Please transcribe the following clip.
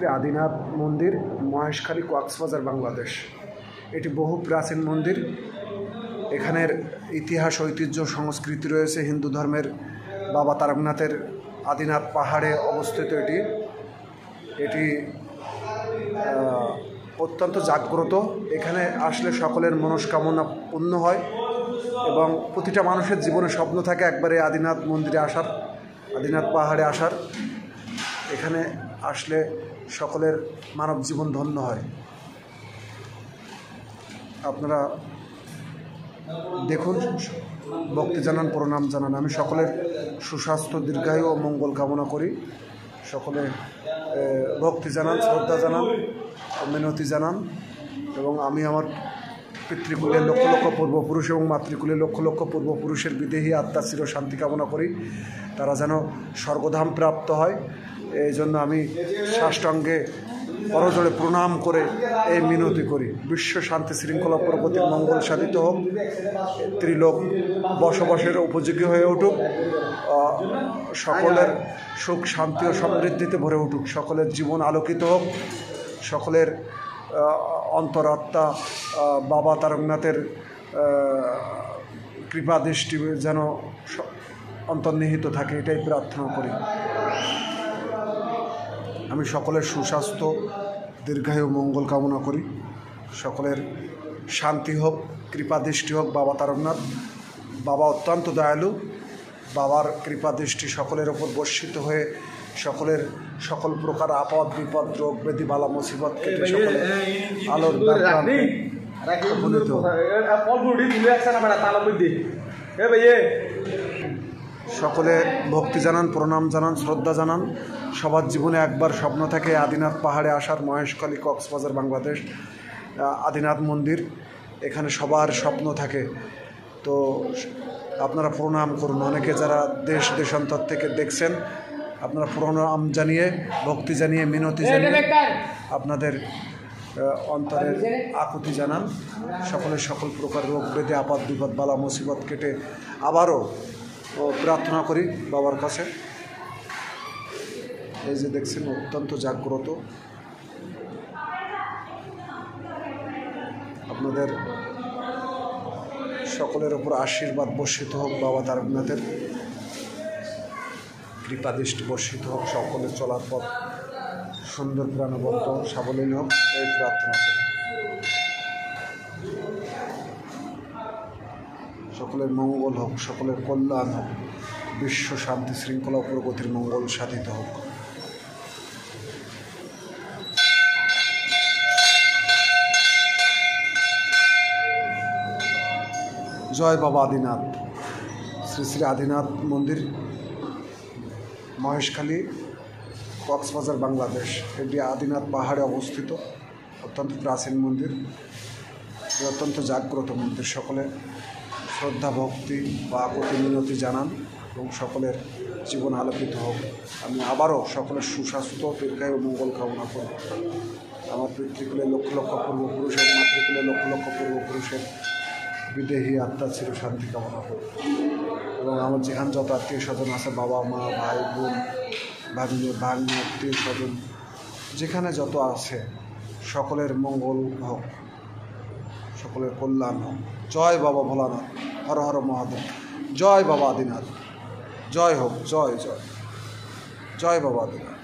শ্রী আদিনাথ মন্দির, মহেশখালী, কক্সবাজার, বাংলাদেশ। এটি বহু প্রাচীন মন্দির। এখানের ইতিহাস, ঐতিহ্য, সংস্কৃতি রয়েছে। হিন্দু ধর্মের বাবা তারকনাথের আদিনাথ পাহাড়ে অবস্থিত এটি অত্যন্ত জাগ্রত। এখানে আসলে সকলের মনস্কামনা পূর্ণ হয় এবং প্রতিটা মানুষের জীবনে স্বপ্ন থাকে একবারে আদিনাথ মন্দিরে আসার, আদিনাথ পাহাড়ে আসার। এখানে আসলে সকলের মানব জীবন ধন্য হয়। আপনারা দেখুন, ভক্তি জানান, প্রণাম জানান। আমি সকলের সুস্বাস্থ্য, দীর্ঘায়ু ও মঙ্গল কামনা করি। সকলে ভক্তি জানান, শ্রদ্ধা জানান, মিনতি জানান। এবং আমি আমার পিতৃকুলের লক্ষ লক্ষ পূর্বপুরুষ এবং মাতৃকুলের লক্ষ লক্ষ পূর্বপুরুষের বিদেহী আত্মার চির শান্তি কামনা করি। তারা যেন স্বর্গধাম প্রাপ্ত হয়, এই জন্য আমি সাষ্টাঙ্গে করজোড়ে প্রণাম করে এই মিনতি করি। বিশ্ব শান্তি, শৃঙ্খলা, প্রগতির মঙ্গল সাধিত হোক। ত্রিলোক বসবাসের উপযোগী হয়ে উঠুক। সকলের সুখ, শান্তি ও সমৃদ্ধিতে ভরে উঠুক। সকলের জীবন আলোকিত হোক। সকলের অন্তরাত্মা বাবা তারকনাথের কৃপা দৃষ্টি যেন অন্তর্নিহিত থাকে, এটাই প্রার্থনা করি। আমি সকলের সুস্বাস্থ্য, দীর্ঘায়ু, মঙ্গল কামনা করি। সকলের শান্তি হোক, কৃপা দৃষ্টি হোক। বাবা তারকনাথ, বাবা অত্যন্ত দয়ালু। বাবার কৃপা দৃষ্টি সকলের ওপর বর্ষিত হয়ে সকলের সকল প্রকার আপদ, বিপদ, রোগ, ব্যাধি, বালা, মুসিবত কেটে সকলে আলোর উপনীত হোক। সকলে ভক্তি জানান, প্রণাম জানান, শ্রদ্ধা জানান। সবার জীবনে একবার স্বপ্ন থাকে আদিনাথ পাহাড়ে আসার। মহেশখালী, কক্সবাজার, বাংলাদেশ। আদিনাথ মন্দির, এখানে সবার স্বপ্ন থাকে। তো আপনারা প্রণাম করুন। অনেকে যারা দেশ দেশান্তর থেকে দেখছেন, আপনারা প্রণাম জানিয়ে, ভক্তি জানিয়ে, মিনতি জানিয়ে আপনাদের অন্তরের আকুতি জানান। সকলের সকল প্রকার রোগ, ব্যাধি, আপদ, বিপদ, বালা, মুসিবত কেটে আবারও প্রার্থনা করি বাবার কাছে। এই যে দেখছেন, অত্যন্ত জাগ্রত। আপনাদের সকলের ওপর আশীর্বাদ বর্ষিত হোক। বাবা তারকনাথের কৃপা দৃষ্টি বর্ষিত হোক। সকলের চলার পথ সুন্দর, প্রাণবন্ত, সাবলীল হোক, এই প্রার্থনা করি। সকলের মঙ্গল হোক, সকলের কল্যাণ হোক। বিশ্ব শান্তি, শৃঙ্খলা, প্রগতির মঙ্গল সাধিত হোক। জয় বাবা আদিনাথ। শ্রী শ্রী আদিনাথ মন্দির, মহেশখালী, কক্সবাজার, বাংলাদেশ। এটি আদিনাথ পাহাড়ে অবস্থিত। অত্যন্ত প্রাচীন মন্দির, অত্যন্ত জাগ্রত মন্দির। সকলে শ্রদ্ধা, ভক্তি বা আকুতি, মিনতি জানান এবং সকলের জীবন আলোকিত হোক। আমি আবারও সকলের সুস্বাস্থ্য, দীর্ঘায়ু, মঙ্গল কামনা করি। আমার পিতৃকুলের লক্ষ লক্ষ পূর্বপুরুষ এবং মাতৃকুলের লক্ষ লক্ষ পূর্বপুরুষের বিদেহী আত্মার চির শান্তি কামনা করি। এবং আমার যেখানে যত আত্মীয় স্বজন আছে, বাবা, মা, ভাই, বোন, ভাগ্নি, আত্মীয় স্বজন যেখানে যত আছে, সকলের মঙ্গল হোক, সকলের কল্যাণ হোক। জয় বাবা ভোলানাথ, হর হর মহাদেব। জয় বাবা আদিনাথ। জয় হোক, জয় জয়, জয় বাবা আদিনাথ।